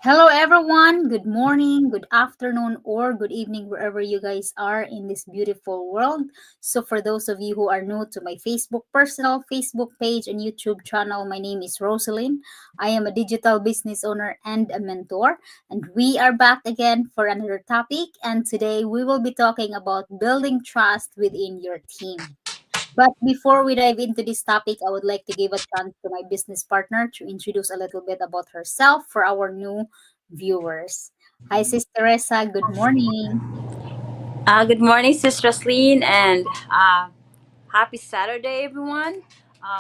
Hello, everyone. Good morning, good afternoon, or good evening, wherever you guys are in this beautiful world. So, for those of you who are new to my personal Facebook page and YouTube channel, my name is Rosalind. I am a digital business owner and a mentor, and we are back again for another topic. And today we will be talking about building trust within your team. But before we dive into this topic, I would like to give a chance to my business partner to introduce a little bit about herself for our new viewers. Hi, Sis Teresa. Good morning. Good morning, Sister Roslyn, and happy Saturday, everyone.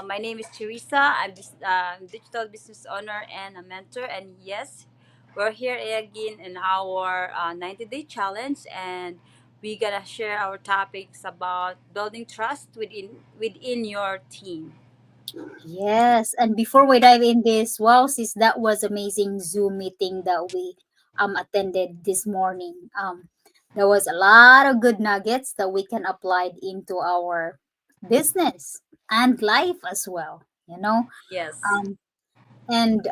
My name is Teresa. I'm digital business owner and a mentor. And yes, we're here again in our 90-day challenge, and we're gonna share our topics about building trust within your team. Yes, and before we dive in this, wow, sis, that was amazing Zoom meeting that we attended this morning. There was a lot of good nuggets that we can apply into our business and life as well. You know, Yes. um, and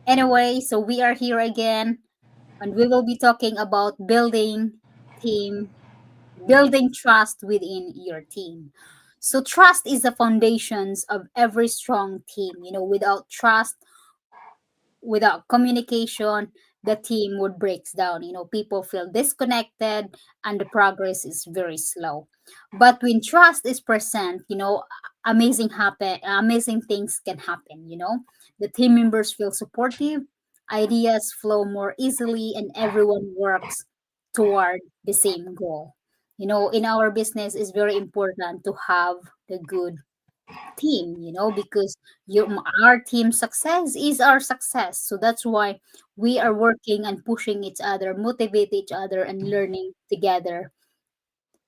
anyway, so we are here again, and we will be talking about team, building trust within your team. So trust is the foundations of every strong team. Without trust, without communication, the team would breaks down. People feel disconnected and the progress is very slow. But when trust is present, amazing things can happen. The team members feel supportive, ideas flow more easily, and everyone works toward the same goal. In our business, it's very important to have the good team, because our team success is our success. So that's why we are working and pushing each other, motivate each other, and learning together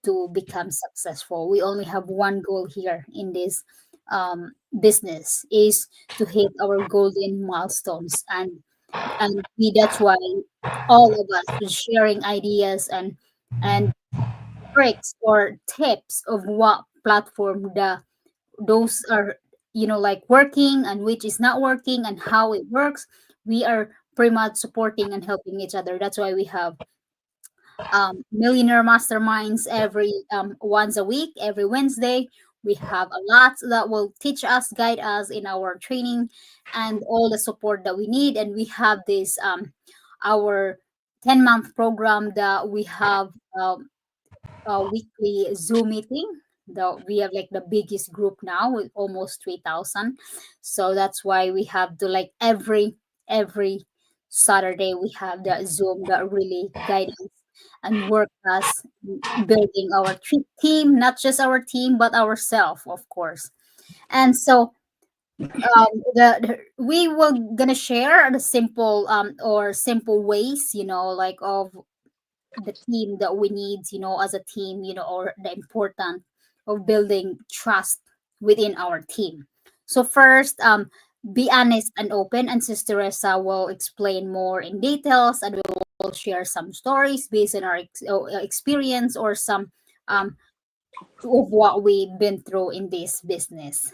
to become successful. We only have one goal here in this business is to hit our golden milestones, and that's why all of us is sharing ideas and tricks or tips of what platform those are, like working and which is not working and how it works. We are pretty much supporting and helping each other. That's why we have millionaire masterminds every once a week, every Wednesday. We have a lot that will teach us, guide us in our training, and all the support that we need. And we have this our 10-month program that we have a weekly Zoom meeting. We have like the biggest group now with almost 3,000. So that's why we have to like every Saturday we have the Zoom that really guide us and work us building our team, not just our team but ourselves, of course. And so we will gonna share the simple or simple ways, like of the team that we need, as a team, or the important of building trust within our team. So first, be honest and open, and Sister Teresa will explain more in details, and we will share some stories based on our experience or some um, of what we've been through in this business.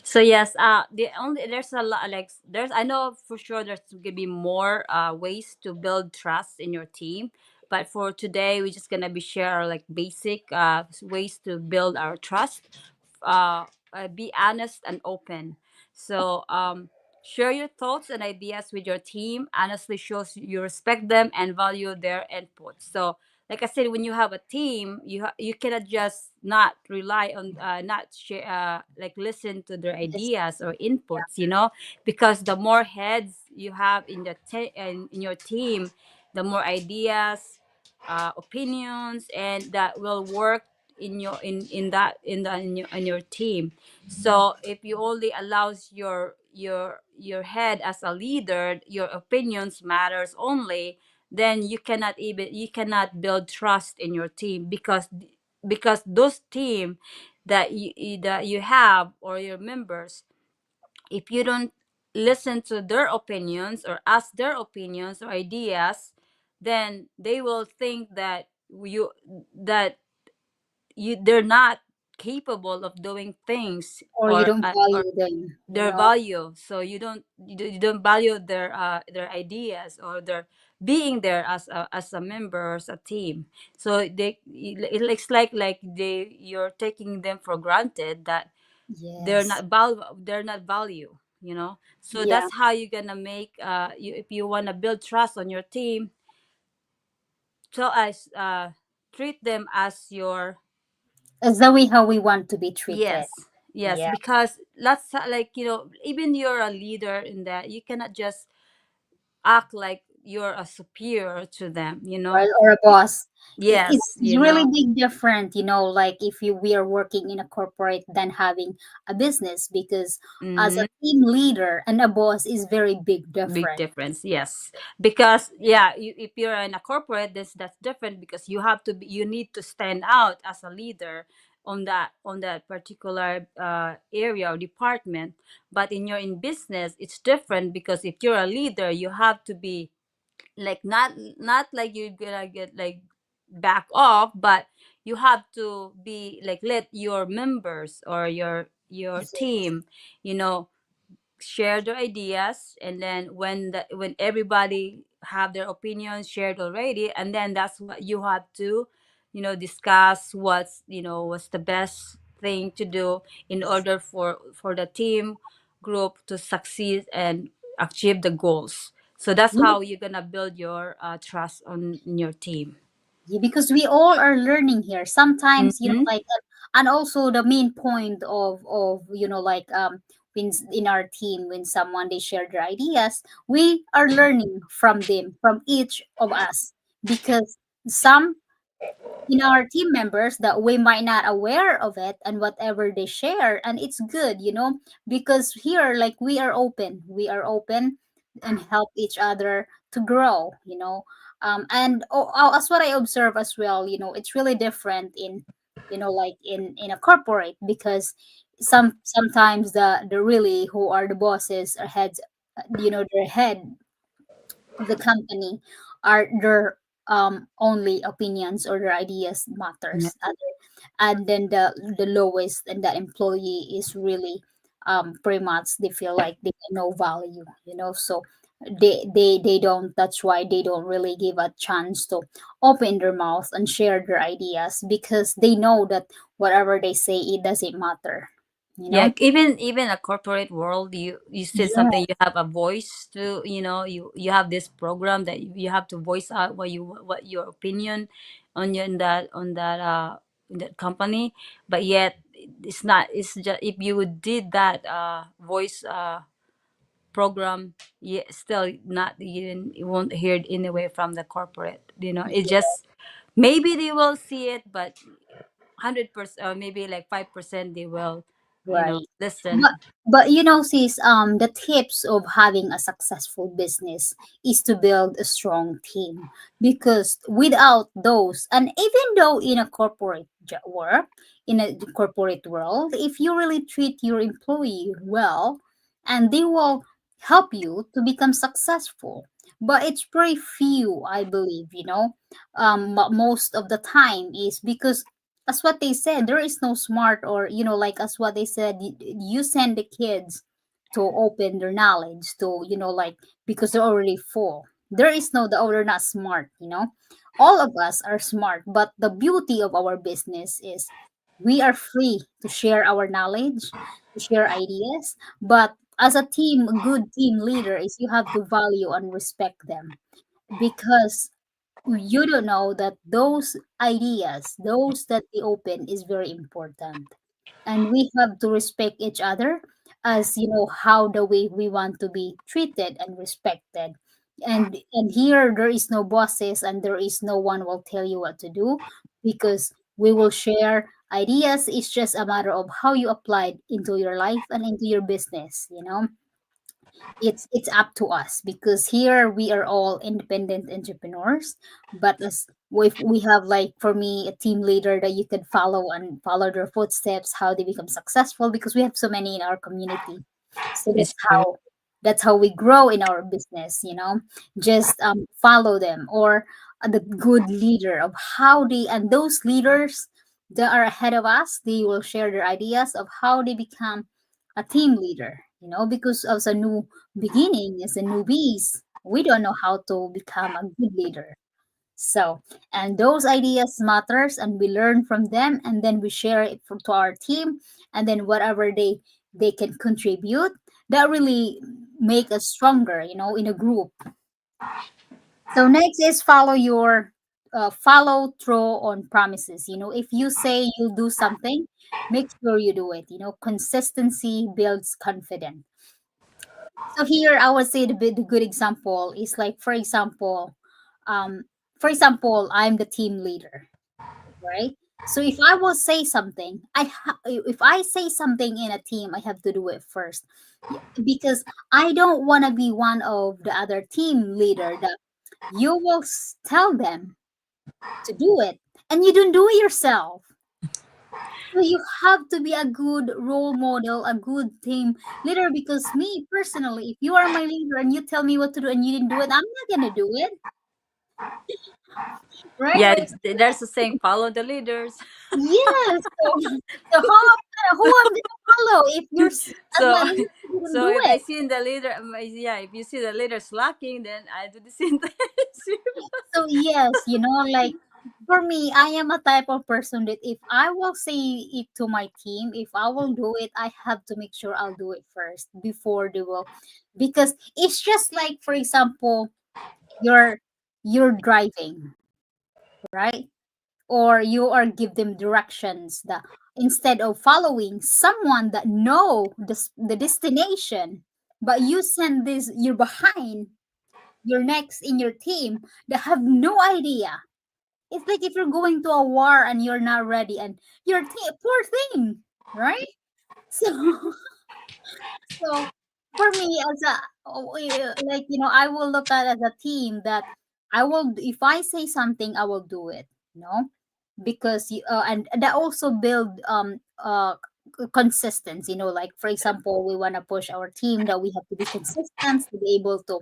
So yes, there's a lot like there's I know for sure there's gonna be more ways to build trust in your team, but for today we're just gonna be share like basic ways to build our trust. Be honest and open. So share your thoughts and ideas with your team. Honestly shows you respect them and value their input. So like I said, when you have a team, you cannot just not rely on not share like listen to their Yes. ideas or Yeah. inputs, because the more heads you have in your team, the more ideas, opinions, and that will work in your team. So if you only allows your head as a leader, your opinions matters only, then you cannot build trust in your team, because those team that you have or your members, if you don't listen to their opinions or ask their opinions or ideas, then they will think that you they're not capable of doing things, Or you don't or value them, you their know. value. So you don't value their ideas, or their being there as a member or as a team. So it looks like they you're taking them for granted, that Yes. they're not value, so Yeah. that's how you're gonna make if you want to build trust on your team. So as treat them as your. As the way how we want to be treated. Yes, yes, Yeah. because that's like, even you're a leader in that, you cannot just act like you're a superior to them, Or a boss. It's Yes, really big different, like if we are working in a corporate than having a business, because as a hmm team leader and a boss is very big big different. difference. Yes, because yeah, if you're in a corporate, that's different, because you need to stand out as a leader on that particular area or department. But in business, it's different, because if you're a leader, you have to be like, not like you're gonna get like back off, but you have to be like, let your members or your Yes. team, you know share their ideas, and then when everybody have their opinions shared already, and then that's what you have to discuss, what's the best thing to do in order for the team group to succeed and achieve the goals. So that's Yeah, how you're gonna build your trust on in your team. yeah, because we all are learning here sometimes, Mm-hmm. like, and also the main point of like, when in our team, when someone they share their ideas, we are learning from them, from each of us, because some in our team members that we might not aware of it, and whatever they share, and it's good, because here, like, we are open and help each other to grow, and as what I observe as well, it's really different in, like, in a corporate, because sometimes the really who are the bosses or heads, their head of the company, are their only opinions or their ideas Yeah. matters other, and then the lowest, and that employee is really, pretty much they feel like they have no value, so they don't, that's why they don't really give a chance to open their mouth and share their ideas, because they know that whatever they say, it doesn't matter, you Yeah, know even a corporate world, you said yeah. something. You have a voice to, you have this program that you have to voice out what your opinion on that company. But yet it's not. It's just if you did that voice program, yeah, still not, you won't hear it anyway from the corporate. It Yeah, just, maybe they will see it, but 100%, or maybe like 5%, they will right. listen. But sis, the tips of having a successful business is to build a strong team, because without those, and even though in a work, in a corporate world, if you really treat your employee well, and they will help you to become successful. But it's very few, I believe, but most of the time is because, as what they said, there is no smart, or like, as what they said, you send the kids to open their knowledge to, like, because they're already full. There is no, the, oh, they're not smart, all of us are smart, but the beauty of our business is we are free to share our knowledge, to share ideas, but as a team, a good team leader is you have to value and respect them, because you don't know that those ideas, those that they open, is very important, and we have to respect each other, as how the way we want to be treated and respected. And here there is no bosses, and there is no one will tell you what to do, because we will share ideas. It's just a matter of how you apply it into your life and into your business. It's up to us, because here we are all independent entrepreneurs, but as we have, like, for me, a team leader that you could follow and follow their footsteps, how they become successful, because we have so many in our community. So It's true. that's how we grow in our business, just follow them, or the good leader of how they, and those leaders, that are ahead of us. They will share their ideas of how they become a team leader. Because as a new beginning, as a newbies, we don't know how to become a good leader. So, and those ideas matters, and we learn from them, and then we share it to our team, and then whatever they can contribute, that really make us stronger, in a group. So next is follow through on promises. If you say you'll do something, make sure you do it. Consistency builds confidence. So here I would say the good example is like, um, for example, I'm the team leader, right? So if I will say something, if I say something in a team, I have to do it first. Because I don't want to be one of the other team leader that you will tell them to do it and you don't do it yourself. So you have to be a good role model, a good team leader. Because me personally, if you are my leader and you tell me what to do and you didn't do it, I'm not gonna do it, right? Yeah, there's a saying, follow the leaders. Yes. So who I'm gonna follow if as So my leader you didn't so do if I it? see in the leader, yeah, if you see the leader slacking, then I do the same thing. So yes, like for me, I am a type of person that if I will say it to my team, if I will do it, I have to make sure I'll do it first before they will, because it's just like, for example, you're you're driving, right? Or you are give them directions that instead of following someone that know the destination, but you send this, you're behind your next in your team that have no idea. It's like if you're going to a war and you're not ready, and your team, poor thing, right? So, so for me, as a like, I will look at as a team that I will, if I say something, I will do it. Because and that also build consistency. Like for example, we want to push our team that we have to be consistent to be able to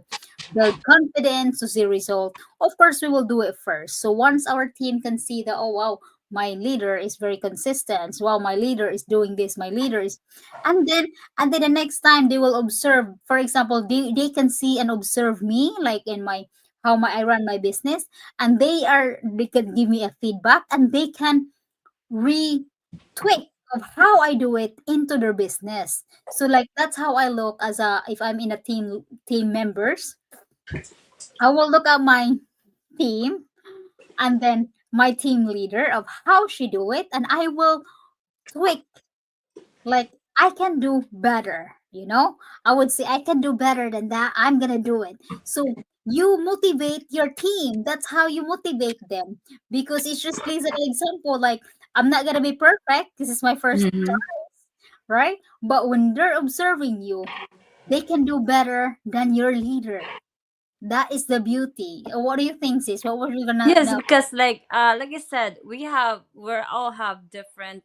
build confidence to see result. Of course we will do it first, so once our team can see that, oh wow, my leader is very consistent, wow, my leader is doing this, my leader is, and then the next time they will observe, for example, they can see and observe me, like in my how I run my business, and they can give me a feedback, and they can retweak of how I do it into their business. So like that's how I look as a, if I'm in a team members, I will look at my team and then my team leader of how she do it, and I will tweak, like I can do better. I would say I can do better than that, I'm gonna do it. So you motivate your team, that's how you motivate them, because it's just plays an example, like I'm not gonna be perfect, this is my first Mhm. try, right? But when they're observing you, they can do better than your leader. That is the beauty. What do you think, sis? What were you gonna Yes, know? because like I said, we all have different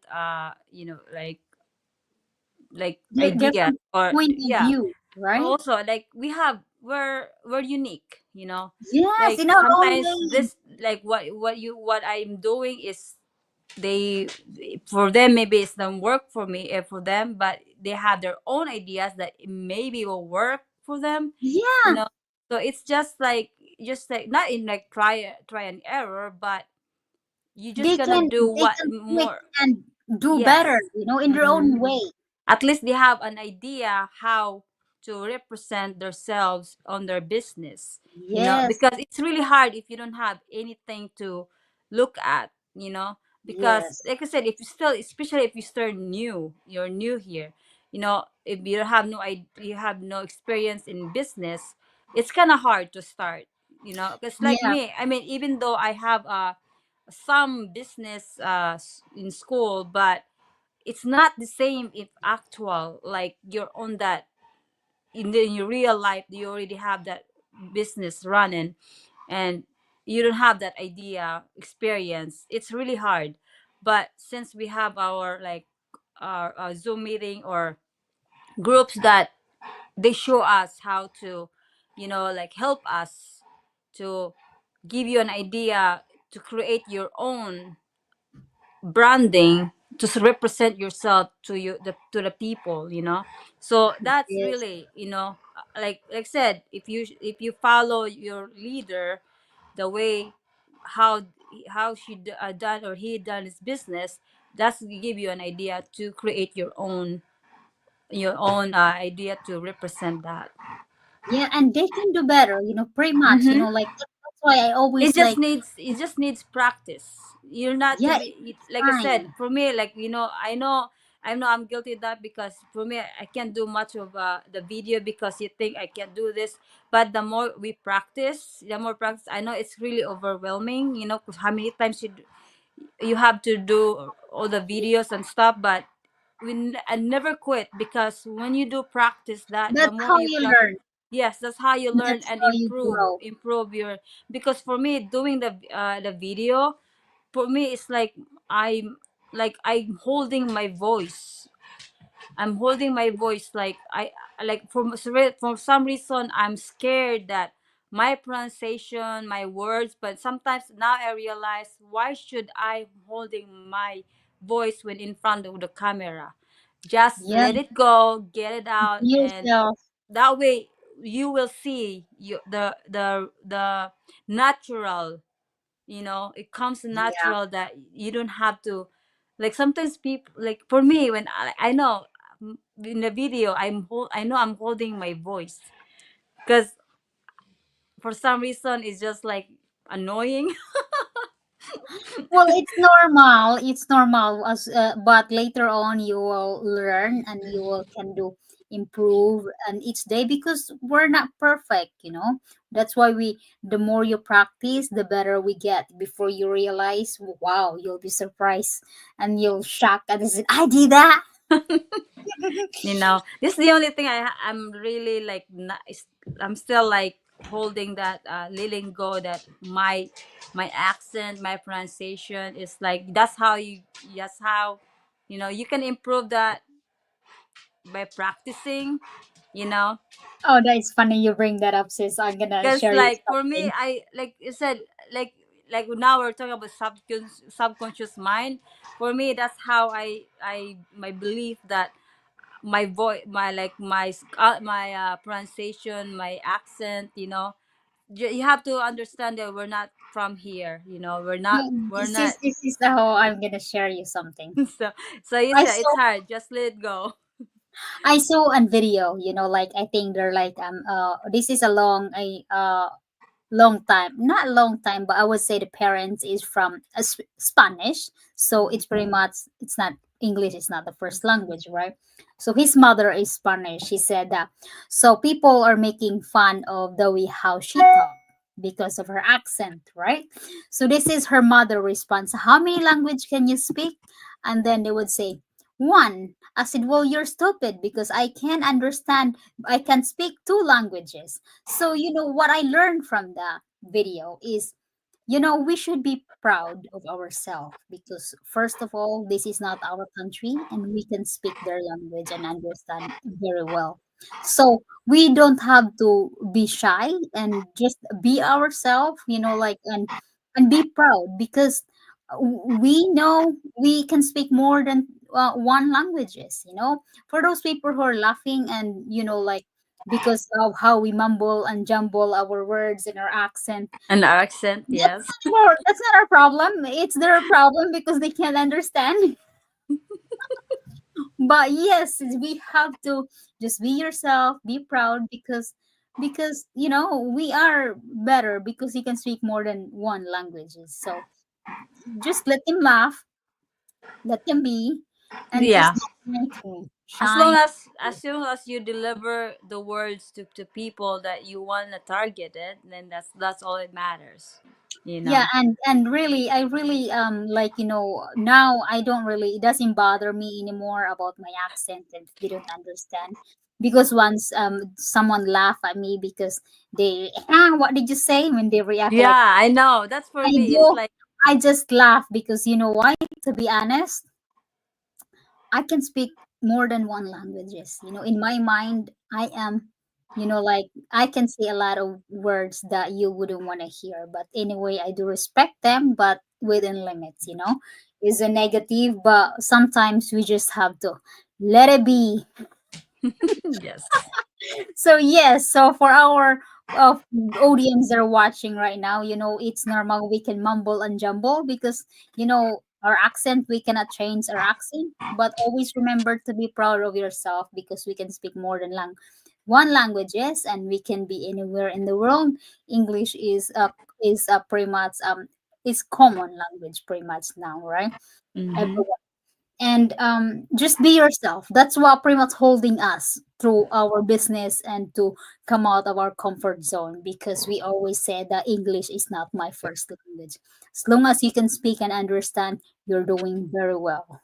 There's ideas, some or point of yeah. view, right? Also, like we're unique, Yes, like in our own sometimes way. this, like what I'm doing is, they for them maybe it's not work for me, for them, but they have their own ideas that maybe will work for them, you Yeah, know so it's just like not in like try and error, but you just they gonna can do they what can click more. and do better, Yes. in their Hmm. own way. At least they have an idea how to represent themselves on their business, Yes, because it's really hard if you don't have anything to look at, because yes, like I said, if you still, especially if you start new, you're new here, if you have you have no experience in business, it's kind of hard to start, because like yeah. me, I mean, even though I have some business in school, but it's not the same if actual, like you're on that in your real life, you already have that business running, and you don't have that idea experience, it's really hard. But since we have our like our Zoom meeting or groups that they show us how to, like help us to give you an idea to create your own branding to represent yourself to you to the people, so that's Yes. really, like I said, if you follow your leader, the way how done or he done his business, that's give you an idea to create your own idea to represent that. Yeah, and they can do better, pretty much, Mm-hmm. like that's why I it always just like, needs it just needs practice. You're not to yeah, be it's like I said, time. for me, like, I know I'm guilty of that, because for me I can't do much of the video, because you think I can do this. But the more practice, I know it's really overwhelming, because how many times you have to do all the videos and stuff. But I never quit, because when you do practice that, the That's more how you you practice. learn. Yes, that's how you learn That's and how you improve grow. improve your. Because for me, doing the video, for me it's I'm holding my voice. I'm holding my voice, like I like for some reason I'm scared that my pronunciation, my words. But sometimes now I realize, why should I holding my voice when in front of the camera? Just Yeah, let it go, get it out, be and yourself. that way you will see the natural. It comes Yeah. natural, that you don't have to, like, sometimes people, like, for me, when I know, in the video, I know I'm holding my voice, because for some reason it's just like annoying. Well, it's normal. It's normal. But later on, you will learn and you will can do improve and each day because we're not perfect. That's why the more you practice, the better we get. Before you realize, wow, you'll be surprised and you'll shock and say, I did that. This is the only thing I'm really like not, I'm still like holding that, letting go, that my accent, my pronunciation is like, that's how you can improve that by practicing, you know Oh, that's funny. You bring that up, sis. I'm gonna because share you like for me, something. I like you said, like now we're talking about subconscious mind. For me, that's how I my belief that my voice, my like my pronunciation, my accent, you have to understand that we're not from here, Yeah, we're this not. is this is how I'm gonna share you something. so you I said it's saw hard, just let it go. I saw on video, like I think they're like this is a long time, not a long time, but I would say the parents is from Spanish, so it's pretty much it's not English, it's not the first language, right? So his mother is Spanish. She said that so people are making fun of the way how she talk because of her accent, right? So this is her mother response. How many language can you speak? And then they would say one. I said, well, you're stupid because I can understand. I can speak two languages. So, what I learned from the video is, we should be proud of ourselves because, first of all, this is not our country and we can speak their language and understand very well. So, we don't have to be shy and just be ourselves, and be proud because we know we can speak more than one languages, for those people who are laughing and, because of how we mumble and jumble our words and our accent. An accent, yes. That's not our problem. It's their problem because they can't understand. But yes, we have to just be yourself, be proud because we are better because you can speak more than one languages. So just let them laugh, let them be, and just Yeah, try to as long shine. as soon as you deliver the words to people that you want to target it, then that's all it matters, you Yeah, know and really I really like now I don't really, it doesn't bother me anymore about my accent and if they don't understand because once someone laugh at me because they what did you say when they react like yeah, I know, that's for I me, it's do. like. I just laugh because you know why, to be honest, I can speak more than one languages. In my mind, I am, like I can say a lot of words that you wouldn't want to hear. But anyway, I do respect them, but within limits. is a negative, but sometimes we just have to let it be. Yes. So yes, so for our audience that are watching right now, it's normal we can mumble and jumble because our accent, we cannot change our accent, but always remember to be proud of yourself because we can speak more than one languages, and we can be anywhere in the world. English is pretty much is common language pretty much now, right? Mm-hmm. And just be yourself. That's what pretty much holding us through our business and to come out of our comfort zone, because we always say that English is not my first language. As long as you can speak and understand, you're doing very well.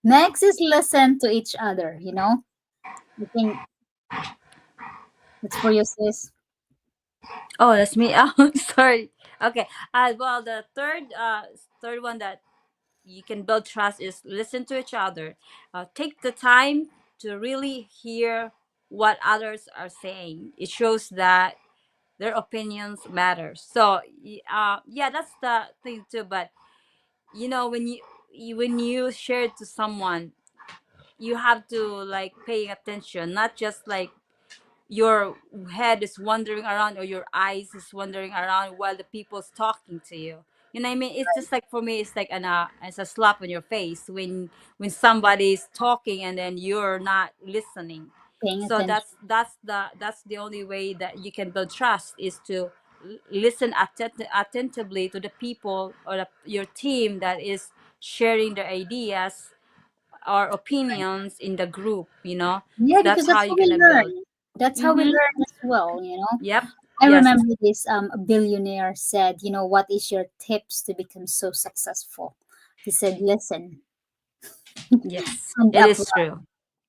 Next is listen to each other. I think it's for you, sis. Oh, that's me. Oh, sorry. Okay. Well, the third one that you can build trust is listen to each other. Take the time to really hear what others are saying. It shows that their opinions matter. So, yeah, that's the thing too. But when when you share it to someone, you have to like pay attention, not just like your head is wandering around or your eyes is wandering around while the people's talking to you. You know what I mean? It's just like, for me, it's like it's a slap on your face when somebody's talking and then you're not listening. Paying So attention. that's the only way that you can build trust, is to listen attentively to the people or your team that is sharing their ideas or opinions in the group. Yeah, That's because how that's how you're we gonna build. learn. That's how we Mm-hmm. learn as well. Yep. I Yes. remember this a billionaire said, what is your tips to become so successful? He said, listen Yes. and It is apply. true.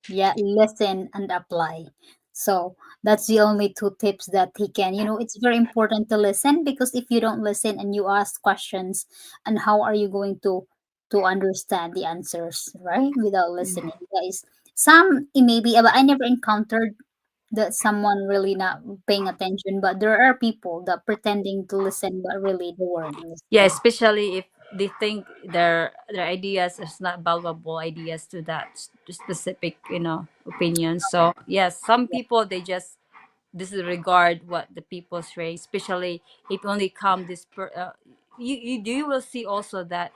Yeah, listen and apply. So that's the only two tips that he can. It's very important to listen, because if you don't listen and you ask questions, and how are you going to understand the answers, right? Without listening, guys. Some maybe, but I never encountered that someone really not paying attention, but there are people that pretending to listen but really they weren't Yeah, listening. especially if they think their ideas is not valuable ideas to that specific opinion. So yes, some people, they just disregard what the people say, especially if only come you will see also that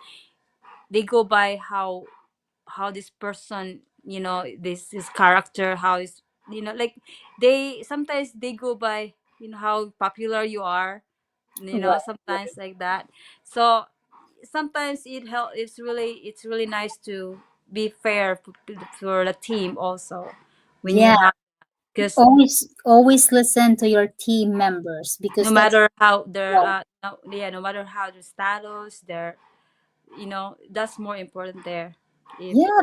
they go by how this person, this his character, how is, like, they sometimes they go by how popular you are, Right. sometimes like that. So sometimes it's really nice to be fair for the team also, when you Yeah. have, because Always listen to your team members, no because that's matter how their well, no, yeah, no matter how their status, their, that's more important there. If yeah,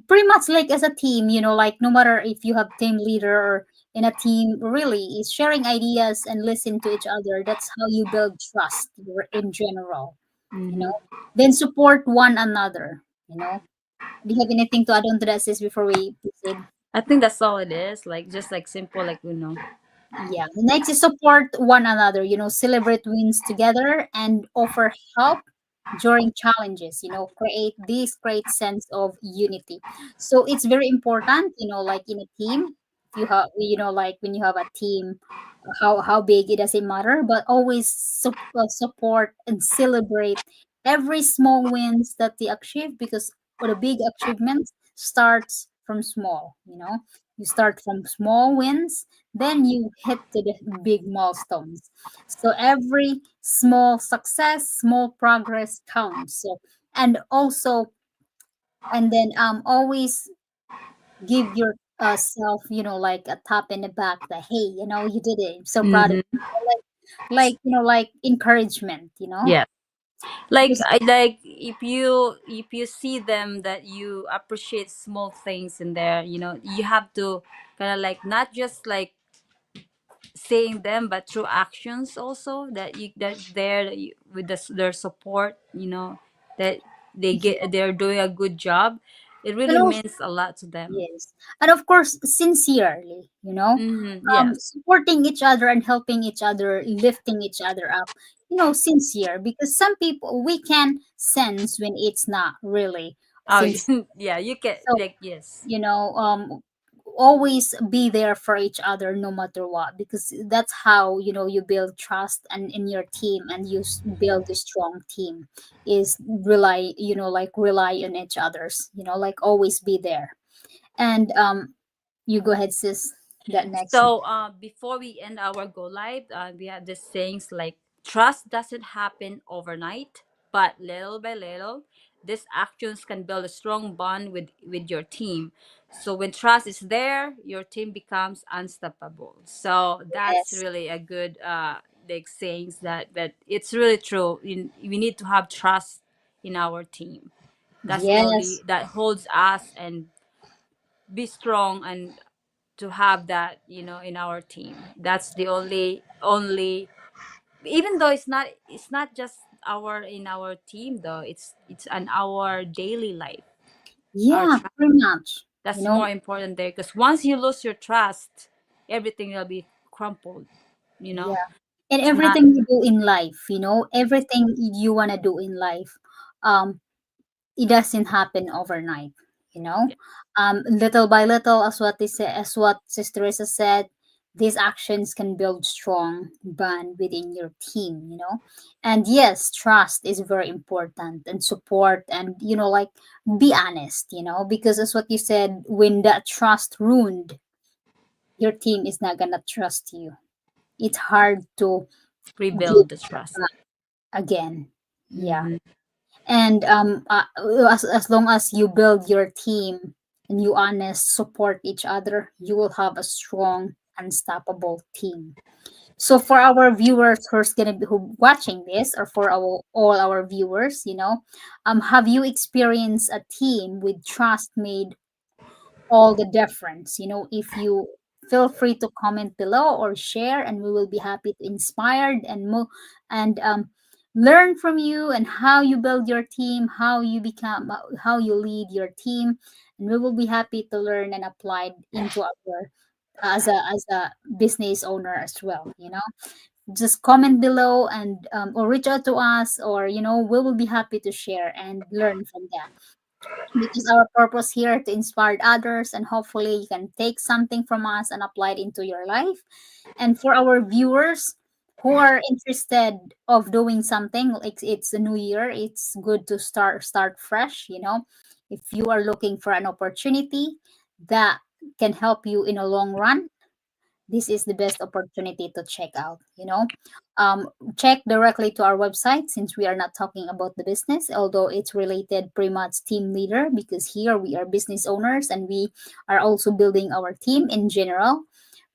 pretty much like as a team, like no matter if you have team leader or in a team, really is sharing ideas and listen to each other. That's how you build trust in general, you know. Mhm. Then support one another. Do you have anything to add on to that, sis, before we proceed? I think that's all it is. Like, just like simple, like, Yeah. The next is support one another, celebrate wins together and offer help during challenges, create this great sense of unity. So it's very important, like in a team, if you have, like when you have a team, how big it doesn't matter, but always support and celebrate every small wins that they achieve, because the big achievements starts from small. You start from small wins, then you hit to the big milestones. So every small success, small progress counts. So, and also, and then always give your self, like a tap in the back that, hey, you did it. I'm so proud of mm-hmm. you. Like encouragement. Yeah. Like, Because I like, if you see them that you appreciate small things in there, you have to kind of like not just like saying them, but through actions also, that's there, that with their support, that they're doing a good job. It And really also, means a lot to them. yes. And of course, sincerely, Yes. supporting each other and helping each other, lifting each other up, sincere. Because some people, we can sense when it's not really Oh, sincere. yeah. You can So, like yes. you know, um, always be there for each other no matter what, because that's how, you build trust and in your team, and you build a strong team is rely, like rely on each others, like always be there. And you go ahead, sis. That next. So before we end our go live, we have these sayings like trust doesn't happen overnight, but little by little, these actions can build a strong bond with your team. So when trust is there, your team becomes unstoppable. So that's Yes. really a good like sayings that it's really true. We need to have trust in our team. That's the only Yes. that holds us and be strong and to have that in our team. That's the only even though it's not just our in our team though, it's an our daily life, our Yeah, trust. pretty much. you That's know more important there because once you lose your trust, everything will be crumpled, you know yeah. And it's not. everything you do in life, everything you want to do in life, um it doesn't happen overnight. you know Yeah. Little by little, as what Sister Teresa said, these actions can build strong bond within your team. And yes, trust is very important, and support, and like be honest. Because as what you said, when that trust ruined, your team is not gonna trust you. It's hard to give Rebuild the that trust. back again. Yeah. Hmm. And as long as you build your team and you honest support each other, you will have a strong, unstoppable team. So for our viewers who's gonna be who watching this, or for our all our viewers, have you experienced a team with trust made all the difference? If you feel free to comment below or share, and we will be happy to inspired and and learn from you, and how you build your team, how you lead your team, and we will be happy to learn and apply into our as a business owner as well. Just comment below, and or reach out to us, or we will be happy to share and learn from that, because our purpose here to inspire others, and hopefully you can take something from us and apply it into your life. And for our viewers who are interested of doing something, like it's a new year, it's good to start fresh. If you are looking for an opportunity that can help you in a long run, this is the best opportunity to check out. um, check directly to our website, since we are not talking about the business, although it's related pretty much team leader, because here we are business owners and we are also building our team in general.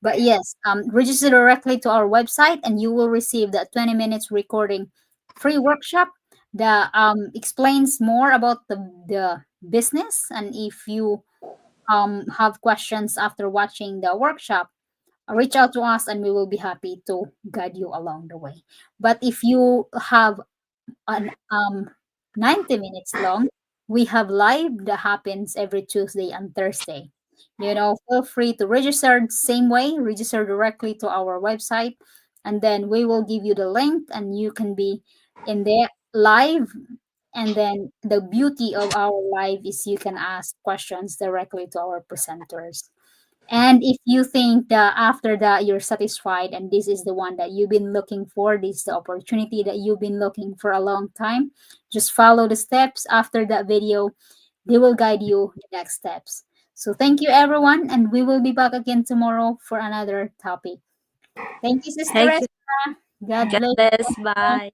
But yes, register directly to our website, and you will receive that 20 minutes recording free workshop that explains more about the business. And if you have questions after watching the workshop, reach out to us, and we will be happy to guide you along the way. But if you have an 90 minutes long, we have live that happens every Tuesday and Thursday. Feel free to register the same way, register directly to our website, and then we will give you the link, and you can be in there live. And then the beauty of our live is you can ask questions directly to our presenters. And if you think that after that you're satisfied, and this is the one that you've been looking for, this is the opportunity that you've been looking for a long time, just follow the steps after that video. They will guide you the next steps. So thank you everyone, and we will be back again tomorrow for another topic. Thank you, Sister Thank you. Esther. God God bless bless. you. Bye.